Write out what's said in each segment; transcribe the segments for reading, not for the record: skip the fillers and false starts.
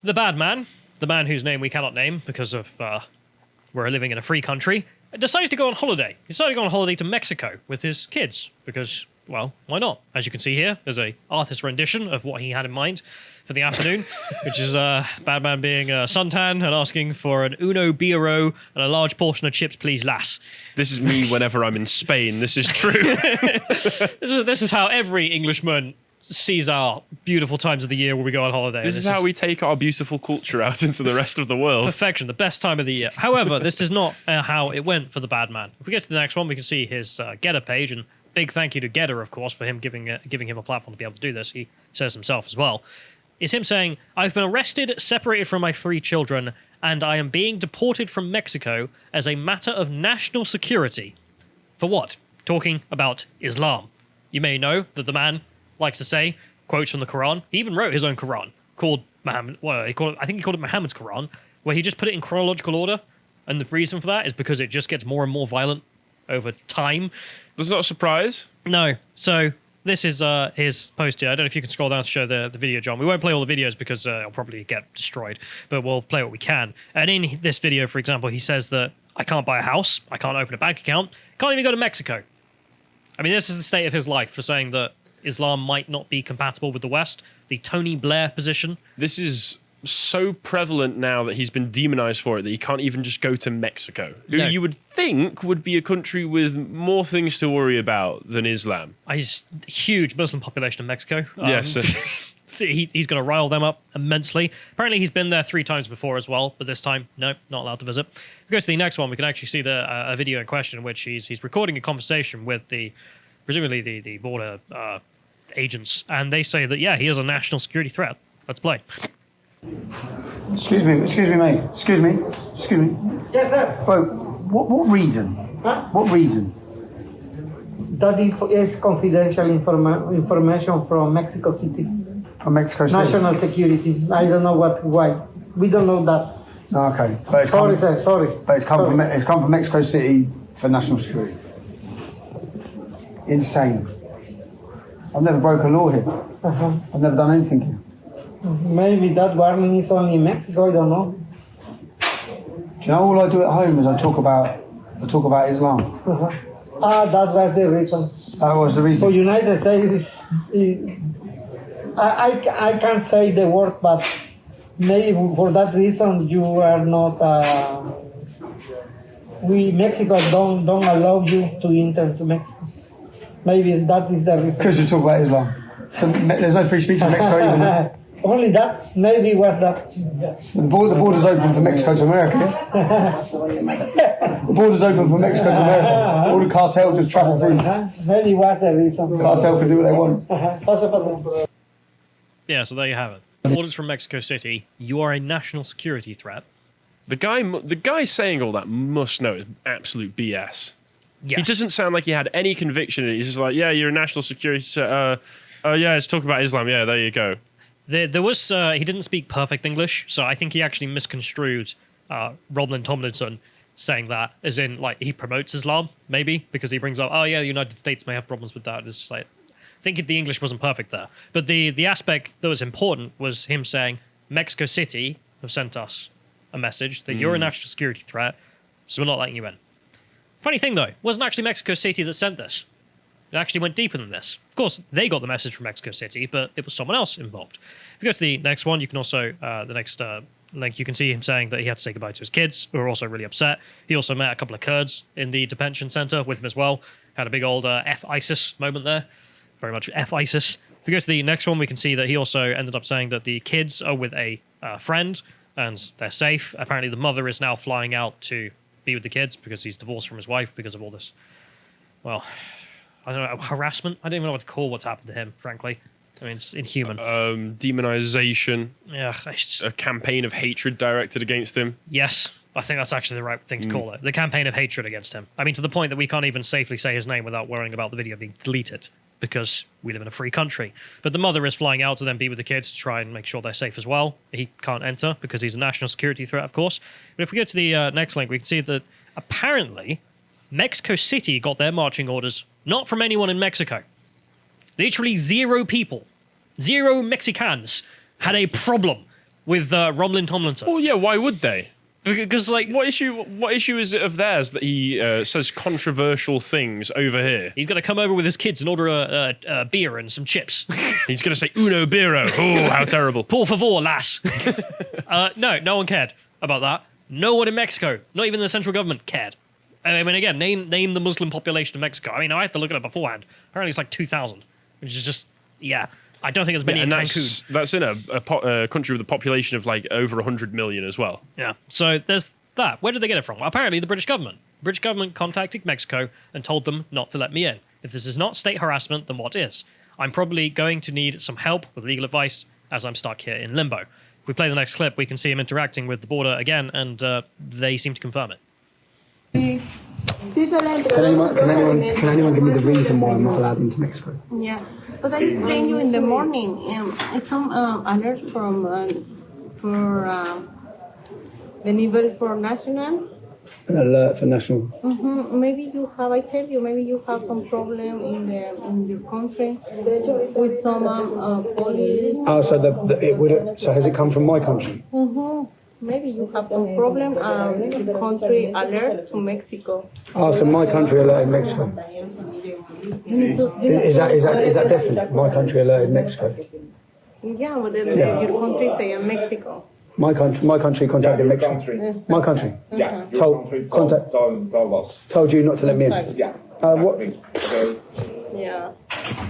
The bad man, the man whose name we cannot name because of we're living in a free country, decided to go on holiday. He decided to go on holiday to Mexico with his kids because, well, why not? As you can see here, there's a artist rendition of what he had in mind for the afternoon, which is bad man being suntan and asking for an uno biro and a large portion of chips, please, lass. This is me whenever I'm in Spain. This is true. This is how every Englishman sees our beautiful times of the year when we go on holiday. This is how we take our beautiful culture out into the rest of the world. Perfection, the best time of the year. However, this is not how it went for the bad man. If we get to the next one, we can see his Getter page, and big thank you to Getter, of course, for him giving him a platform to be able to do this. He says himself as well. It's him saying, I've been arrested, separated from my 3 children, and I am being deported from Mexico as a matter of national security. For what? Talking about Islam. You may know that the man likes to say quotes from the Quran. He even wrote his own Quran called Muhammad. Well, I think he called it Muhammad's Quran, where he just put it in chronological order. And the reason for that is because it just gets more and more violent over time. That's not a surprise. No. So this is his post here. I don't know if you can scroll down to show the video, John. We won't play all the videos because it'll probably get destroyed, but we'll play what we can. And in this video, for example, he says that I can't buy a house, I can't open a bank account, can't even go to Mexico. I mean, this is the state of his life for saying that Islam might not be compatible with the West, the Tony Blair position. This is so prevalent now that he's been demonized for it that he can't even just go to Mexico, who you would think would be a country with more things to worry about than Islam. He's a huge Muslim population in Mexico. Yes. He's going to rile them up immensely. Apparently, he's been there 3 times before as well, but this time, no, not allowed to visit. If we go to the next one, we can actually see a video in question in which he's recording a conversation with presumably the border agents, and they say that, yeah, he is a national security threat. Let's play. Excuse me, mate. Excuse me. Yes, sir. Bro, what reason? Huh? What reason? That is confidential information from Mexico City. From Mexico City? National security. I don't know why. We don't know that. No, okay. But it's Sorry, sir. Sorry. But it's come from Mexico City for national security. Insane. I've never broken a law here. I've never done anything here. Maybe that warning is only in Mexico. I don't know. Do you know all I do at home is I talk about Islam. That was the reason. That was the For reason. United States, I can't say the word, but maybe for that reason you are not. Mexico don't allow you to enter to Mexico. Maybe that is the reason. Because you talk about Islam. So there's no free speech in Mexico even. Only that? Maybe was that. The border's open from Mexico to America. The border's open from Mexico to America. All the cartel just travel through. Maybe was the reason. The cartel can do what they want. Pasa. Yeah, so there you have it. Orders from Mexico City. You are a national security threat. The guy saying all that must know it's absolute BS. Yes. He doesn't sound like he had any conviction in it. He's just like, yeah, you're a national security. Yeah, let's talk about Islam. Yeah, there you go. There was he didn't speak perfect English, so I think he actually misconstrued Roland Tomlinson saying that as in like he promotes Islam, maybe because he brings up, oh yeah, the United States may have problems with that. It's just like I think the English wasn't perfect there, but the aspect that was important was him saying Mexico City have sent us a message that you're a national security threat, so we're not letting you in. Funny thing though, it wasn't actually Mexico City that sent this. It actually went deeper than this. Of course, they got the message from Mexico City, but it was someone else involved. If you go to the next one, you can also, the next link, you can see him saying that he had to say goodbye to his kids, who are also really upset. He also met a couple of Kurds in the detention center with him as well. Had a big old F-ISIS moment there. Very much F-ISIS. If we go to the next one, we can see that he also ended up saying that the kids are with a friend and they're safe. Apparently the mother is now flying out to be with the kids because he's divorced from his wife because of all this, well, I don't know, harassment? I don't even know what to call what's happened to him, frankly. I mean, it's inhuman. Demonization. Yeah, it's just, A campaign of hatred directed against him. yes, I think that's actually the right thing to call it. The campaign of hatred against him. I mean, to the point that we can't even safely say his name without worrying about the video being deleted because we live in a free country. But the mother is flying out to then be with the kids to try and make sure they're safe as well. He can't enter because he's a national security threat, of course. But if we go to the next link, we can see that apparently Mexico City got their marching orders not from anyone in Mexico. Literally 0 people, 0 Mexicans had a problem with Roblin Tomlinson. Well, yeah, why would they? Because, like, What issue is it of theirs that he says controversial things over here? he's going to come over with his kids and order a beer and some chips. He's going to say uno biro. Oh, how terrible. Por favor, lass. No one cared about that. No one in Mexico, not even the central government, cared. I mean, again, name the Muslim population of Mexico. I mean, I have to look it up beforehand. Apparently it's like 2,000, which is just, yeah. I don't think there's many in Cancun. That's in a country with a population of like over 100 million as well. Yeah. So there's that. Where did they get it from? Well, apparently the British government. British government contacted Mexico and told them not to let me in. If this is not state harassment, then what is? I'm probably going to need some help with legal advice as I'm stuck here in limbo. If we play the next clip, we can see him interacting with the border again, and they seem to confirm it. Can anyone give me the reason why I'm not allowed into Mexico? Yeah, but I explained you in the morning. It's some alert from for the nivel for national. An alert for national. Maybe you have. I tell you, maybe you have some problem in your country with some police. Oh, so has it come from my country? Maybe you have some problem. The country alert to Mexico. Oh, so my country alerted Mexico. You need to. Is that definite? My country alerted Mexico. Yeah, but then your country say Mexico. My country contacted Mexico. My country. Yeah. Told you not to let me in. Yeah. What? Yeah.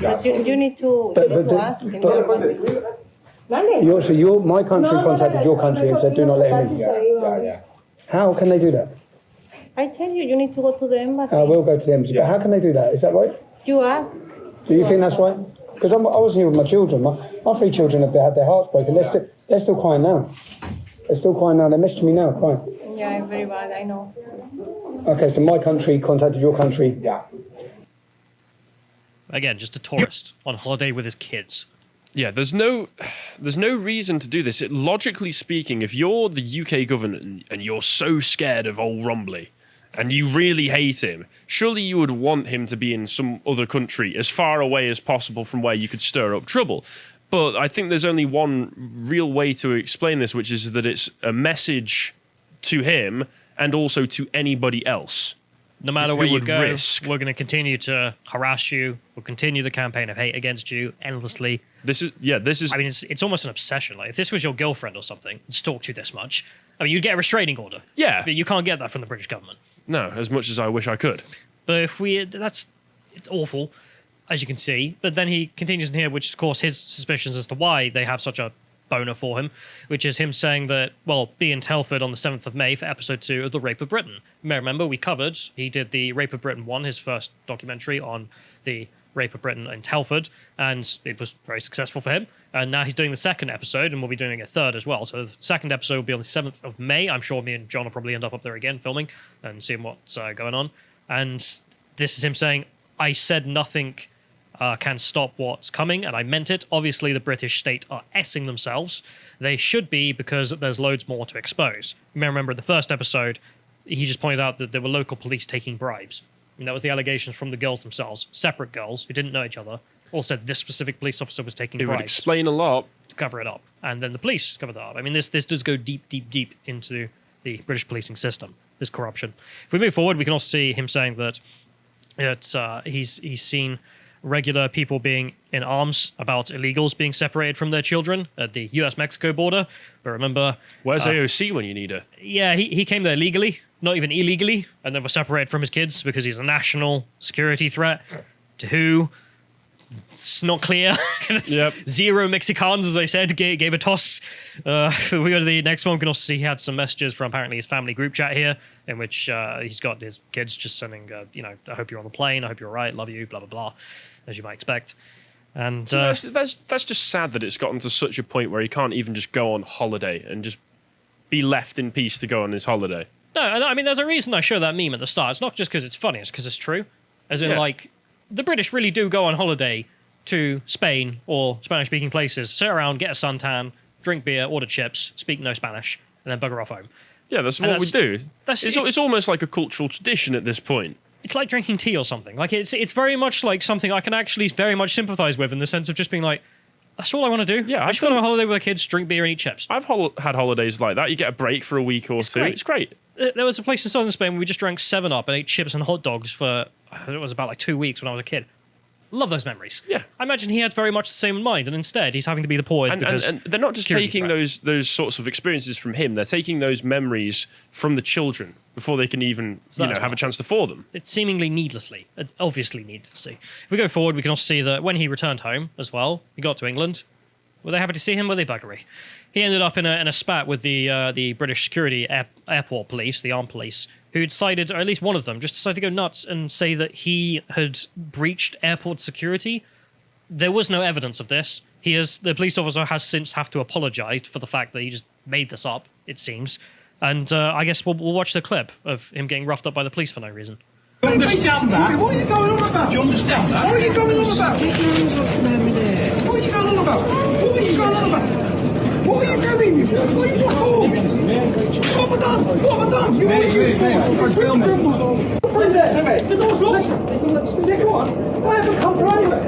But you need to ask in the embassy. My country contacted your country and said, do not let him in. Yeah. How can they do that? I tell you, you need to go to the embassy. I will go to the embassy. But how can they do that? Is that right? You ask. Do you think that's right? Because I was here with my children. My 3 children have had their hearts broken. They're still crying now. They're messaging me now, crying. Yeah, it's very bad, I know. Okay, so my country contacted your country. Yeah. Again, just a tourist on holiday with his kids. Yeah, there's no reason to do this. Logically speaking, if you're the UK government and you're so scared of old Rombley and you really hate him, surely you would want him to be in some other country as far away as possible from where you could stir up trouble. But I think there's only one real way to explain this, which is that it's a message to him and also to anybody else. No matter where you would go, risk. we're going to continue to harass you. We'll continue the campaign of hate against you endlessly. This is. I mean, it's almost an obsession. Like, if this was your girlfriend or something, and stalked you this much, I mean, you'd get a restraining order. Yeah. But you can't get that from the British government. No, as much as I wish I could. But it's awful, as you can see. But then he continues in here, which is, of course, his suspicions as to why they have such a boner for him, which is him saying that, well, be in Telford on the 7th of May for episode 2 of The Rape of Britain. You may remember we covered, he did the Rape of Britain 1, his first documentary on the Rape of Britain in Telford, and it was very successful for him. And now he's doing the second episode, and we'll be doing a third as well. So the second episode will be on the 7th of May. I'm sure me and John will probably end up there again filming and seeing what's going on. And this is him saying, I said nothing can stop what's coming, and I meant it. Obviously, the British state are essing themselves. They should be, because there's loads more to expose. You may remember in the first episode, he just pointed out that there were local police taking bribes. And that was the allegations from the girls themselves, separate girls who didn't know each other, all said this specific police officer was taking It bribes. would explain a lot. To cover it up. And then the police covered that up. I mean, this does go deep, deep, deep into the British policing system, this corruption. If we move forward, we can also see him saying that he's seen regular people being in arms about illegals being separated from their children at the US-Mexico border. But remember... Where's AOC when you need her? Yeah, he came there legally, not even illegally, and then was separated from his kids because he's a national security threat. To who? It's not clear. Yep. 0 Mexicans, as I said, gave a toss. If we go to the next one, we can also see he had some messages from apparently his family group chat here, in which he's got his kids just sending, I hope you're on the plane, I hope you're all right, love you, blah, blah, blah, as you might expect. And That's just sad that it's gotten to such a point where he can't even just go on holiday and just be left in peace to go on his holiday. No, I mean, there's a reason I show that meme at the start. It's not just because it's funny, it's because it's true. As in, like, the British really do go on holiday to Spain or Spanish-speaking places, sit around, get a suntan, drink beer, order chips, speak no Spanish, and then bugger off home. Yeah, that's what we do. It's It's almost like a cultural tradition at this point. It's like drinking tea or something. Like, it's very much like something I can actually very much sympathize with, in the sense of just being like, That's all I want to do. Yeah, I just go on a holiday with the kids, drink beer, and eat chips. I've had holidays like that. You get a break for a week or two. great. It's great. There was a place in southern Spain where we just drank 7-Up and ate chips and hot dogs for, it was about like 2 weeks when I was a kid. Love those memories. Yeah. I imagine he had very much the same in mind, and instead he's having to be deployed because And they're not just security taking threat. those sorts of experiences from him. They're taking those memories from the children before they can even that as have a chance to for them. It's seemingly needlessly, obviously needlessly. If we go forward, we can also see that when he returned home as well, he got to England. Were they happy to see him? Were they buggery? He ended up in a spat with the British security airport police, the armed police, who decided, or at least one of them, just decided to go nuts and say that he had breached airport security. There was no evidence of this. The police officer has since have to apologise for the fact that he just made this up, it seems. And I guess we'll watch the clip of him getting roughed up by the police for no reason. Do you understand that? What are you going on about? Do you understand that? What are you going on about? What are you going on about? What are you going on about? What are you doing? What are you doing? What have I done? What have I done? You want to use the door's locked. Yeah, go on. I haven't come through anyway.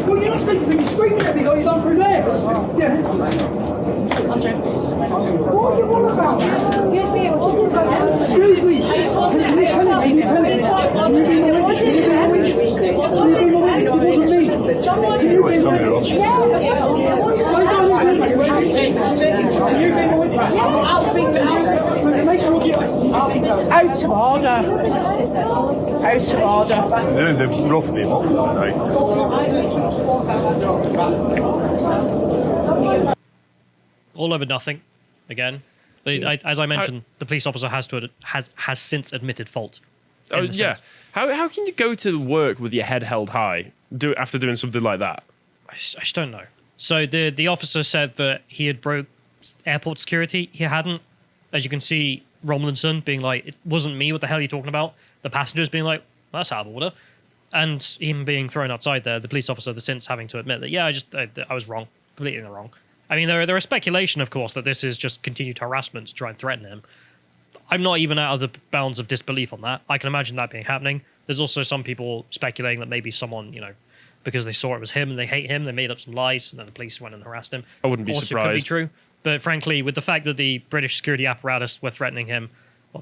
Well, you're not speaking to me. You're screaming at me like you've done through there. Yeah. What are you on about? Excuse me, it wasn't Excuse me. Can you tell me? Out of order. Out of order. They're roughly All over nothing, again. As I mentioned, the police officer has since admitted fault. Oh yeah. How can you go to work with your head held high after doing something like that? I just don't know. So the officer said that he had broke airport security. He hadn't. As you can see, Romlinson being like, "It wasn't me. What the hell are you talking about?" The passengers being like, well, "That's out of order," and him being thrown outside there. The police officer since having to admit that, yeah, I was wrong, completely in the wrong. I mean, there are speculation, of course, that this is just continued harassment to try and threaten him. I'm not even out of the bounds of disbelief on that. I can imagine that being happening. There's also some people speculating that maybe someone, because they saw it was him and they hate him, they made up some lies, and then the police went and harassed him. I wouldn't be Also surprised. could be true. But frankly, with the fact that the British security apparatus were threatening him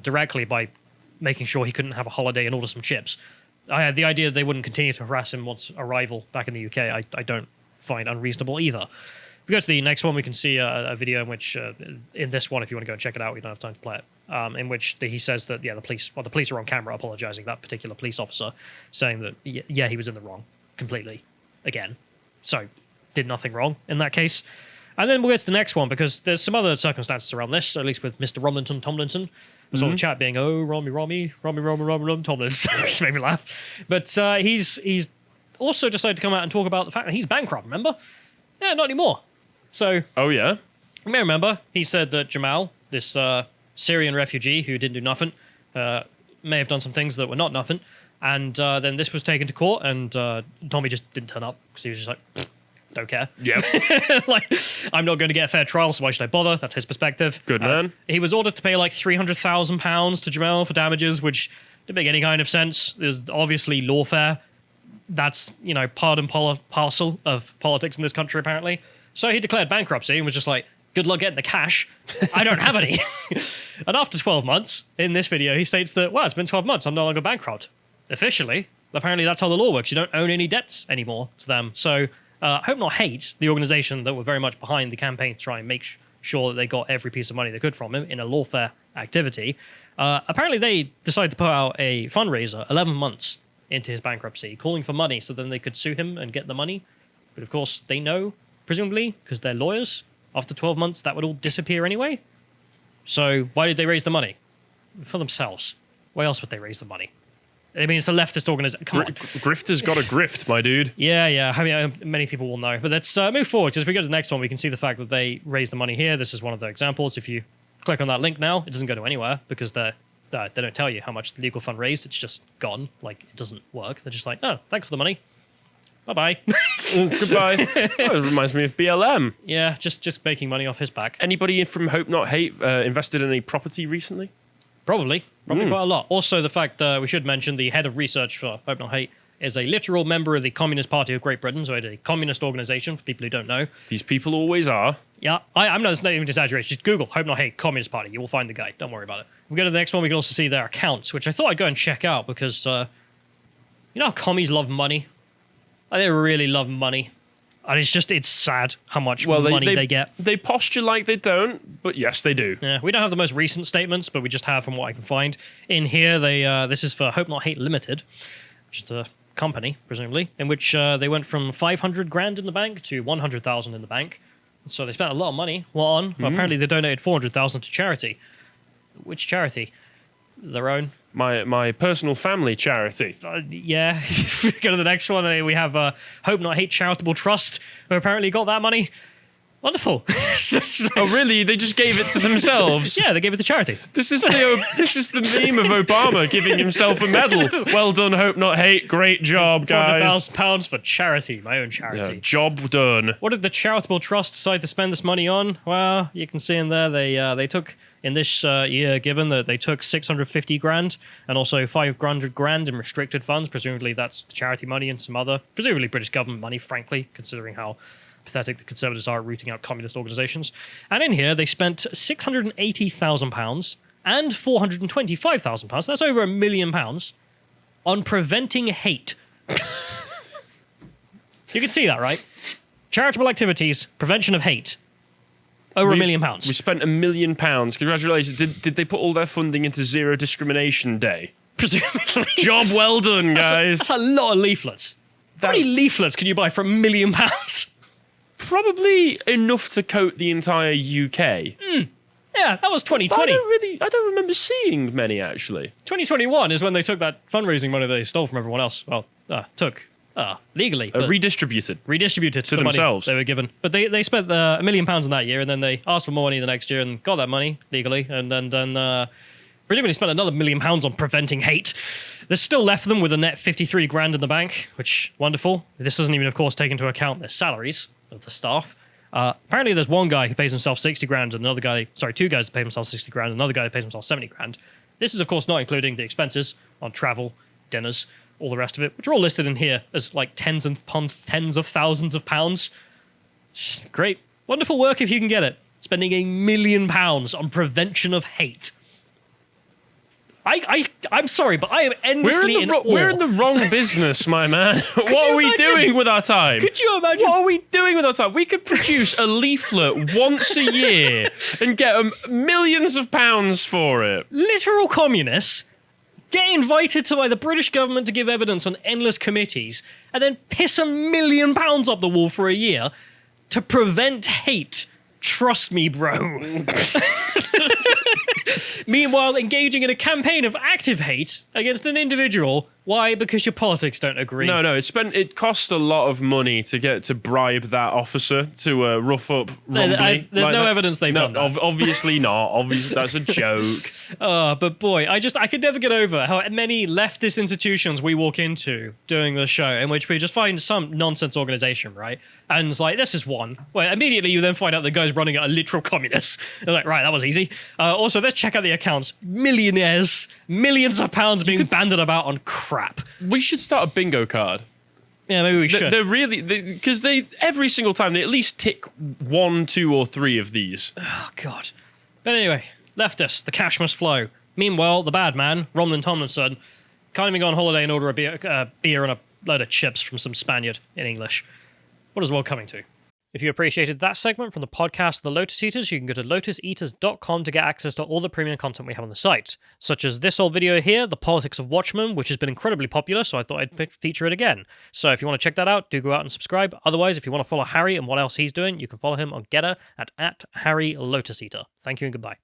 directly by making sure he couldn't have a holiday and order some chips, I had the idea that they wouldn't continue to harass him once arrival back in the UK. I don't find unreasonable either. If we go to the next one, we can see a video in which, in this one, if you want to go and check it out, we don't have time to play it, in which he says that, the police are on camera apologizing, that particular police officer, saying that, yeah, he was in the wrong completely, again. So, did nothing wrong in that case. And then we'll get to the next one, because there's some other circumstances around this, at least with Mr. Tomlinson. I saw the chat being, oh, Romy, Tomlinson. Just made me laugh. But he's also decided to come out and talk about the fact that he's bankrupt, remember? Yeah, not anymore. So, Oh yeah. you may remember, he said that Jamal, this Syrian refugee who didn't do nothing, may have done some things that were not nothing. And then this was taken to court, and Tommy just didn't turn up because he was just like, don't care. Yeah. Like, I'm not going to get a fair trial, so why should I bother? That's his perspective. Good man. He was ordered to pay like £300,000 to Jamal for damages, which didn't make any kind of sense. There's obviously lawfare. That's, part and parcel of politics in this country, apparently. So he declared bankruptcy and was just like, good luck getting the cash. I don't have any. And after 12 months, in this video, he states that, well, it's been 12 months. I'm no longer bankrupt. Officially. Apparently, that's how the law works. You don't own any debts anymore to them. So, Hope Not Hate, the organization that were very much behind the campaign to try and make sure that they got every piece of money they could from him in a lawfare activity, apparently they decided to put out a fundraiser 11 months into his bankruptcy, calling for money so then they could sue him and get the money. But of course, they know, presumably, because they're lawyers, after 12 months that would all disappear anyway. So why did they raise the money? For themselves. Why else would they raise the money? I mean, it's a leftist organization. Come on. Grifter's got a grift, my dude. Yeah. I mean, many people will know. But let's move forward, because if we go to the next one, we can see the fact that they raised the money here. This is one of the examples. If you click on that link now, it doesn't go to anywhere, because they don't tell you how much the legal fund raised. It's just gone. Like, it doesn't work. They're just like, oh, thanks for the money. Bye-bye. Goodbye. Oh, it reminds me of BLM. Yeah, just making money off his back. Anybody from Hope Not Hate invested in any property recently? Probably quite a lot. Also, the fact we should mention the head of research for Hope Not Hate is a literal member of the Communist Party of Great Britain, so a communist organization, for people who don't know. These people always are. Yeah, I'm not, it's not even exaggeration. Just Google Hope Not Hate Communist Party. You will find the guy. Don't worry about it. If we go to the next one, we can also see their accounts, which I thought I'd go and check out because, you know how commies love money? They really love money. And it's sad how much money they get. They posture like they don't, but yes, they do. Yeah, we don't have the most recent statements, but we just have from what I can find. In here, this is for Hope Not Hate Limited, which is the company, presumably, in which they went from 500 grand in the bank to 100,000 in the bank. So they spent a lot of money. What on? Well, apparently they donated 400,000 to charity. Which charity? Their own. My personal family charity. Yeah. Go to the next one. We have Hope Not Hate Charitable Trust, who apparently got that money. Wonderful. Oh, really? They just gave it to themselves? Yeah, they gave it to charity. This is the meme of Obama giving himself a medal. Well done, Hope Not Hate. Great job, guys. £400,000 for charity, my own charity. Yeah, job done. What did the charitable trust decide to spend this money on? Well, you can see in there they took in this year, given that they took 650 grand and also 500 grand in restricted funds. Presumably that's charity money and some other, presumably British government money, frankly, considering how pathetic the Conservatives are at rooting out communist organisations. And in here, they spent £680,000 and £425,000, that's over £1 million, on preventing hate. You can see that, right? Charitable activities, prevention of hate. Over £1 million. We spent £1 million. Congratulations. Did they put all their funding into Zero Discrimination Day? Presumably. Job well done, guys. That's a lot of leaflets. How many leaflets can you buy for £1 million? Probably enough to coat the entire UK. Yeah, that was 2020. I don't remember seeing many, actually. 2021 is when they took that fundraising money they stole from everyone else. Well, legally. Redistributed To the themselves. money they were given. But they spent £1 million in that year, and then they asked for more money the next year and got that money legally, and then presumably spent another £1 million on preventing hate. There's still left them with a net 53 grand in the bank, which, wonderful. This doesn't even, of course, take into account their salaries of the staff. Apparently there's one guy who pays himself 60 grand and two guys that pay themselves 60 grand and another guy that pays himself 70 grand. This is, of course, not including the expenses on travel, dinners, all the rest of it, which are all listed in here as like tens of thousands of pounds. Great. Wonderful work if you can get it. Spending £1 million on prevention of hate. I'm sorry, but I am endlessly in awe. We're in the wrong business, my man. What are we doing with our time? Could you imagine? What are we doing with our time? We could produce a leaflet once a year and get millions of pounds for it. Literal communists get invited by the British government to give evidence on endless committees and then piss £1 million up the wall for a year to prevent hate. Trust me, bro. Meanwhile, engaging in a campaign of active hate against an individual. Why? Because your politics don't agree. No, it costs a lot of money to bribe that officer to rough up Rumbley. There's no evidence they've done that. Obviously not. Obviously, that's a joke. But boy, I could never get over how many leftist institutions we walk into doing this show in which we just find some nonsense organization, right? And it's like, this is one. Well, immediately you then find out the guys running it are literal communists. They're like, right, that was easy. Also, let's check out the accounts. Millionaires, millions of pounds being banded about on crap. We should start a bingo card. Yeah, maybe we should. They're really... Because every single time, they at least tick 1, 2, or 3 of these. Oh, God. But anyway, leftists, the cash must flow. Meanwhile, the bad man, Roland Tomlinson, can't even go on holiday and order a beer and a load of chips from some Spaniard in English. What is the world coming to? If you appreciated that segment from the podcast The Lotus Eaters, you can go to lotuseaters.com to get access to all the premium content we have on the site, such as this old video here, The Politics of Watchmen, which has been incredibly popular, so I thought I'd feature it again. So if you want to check that out, do go out and subscribe. Otherwise, if you want to follow Harry and what else he's doing, you can follow him on Getter at @HarryLotusEater. Thank you and goodbye.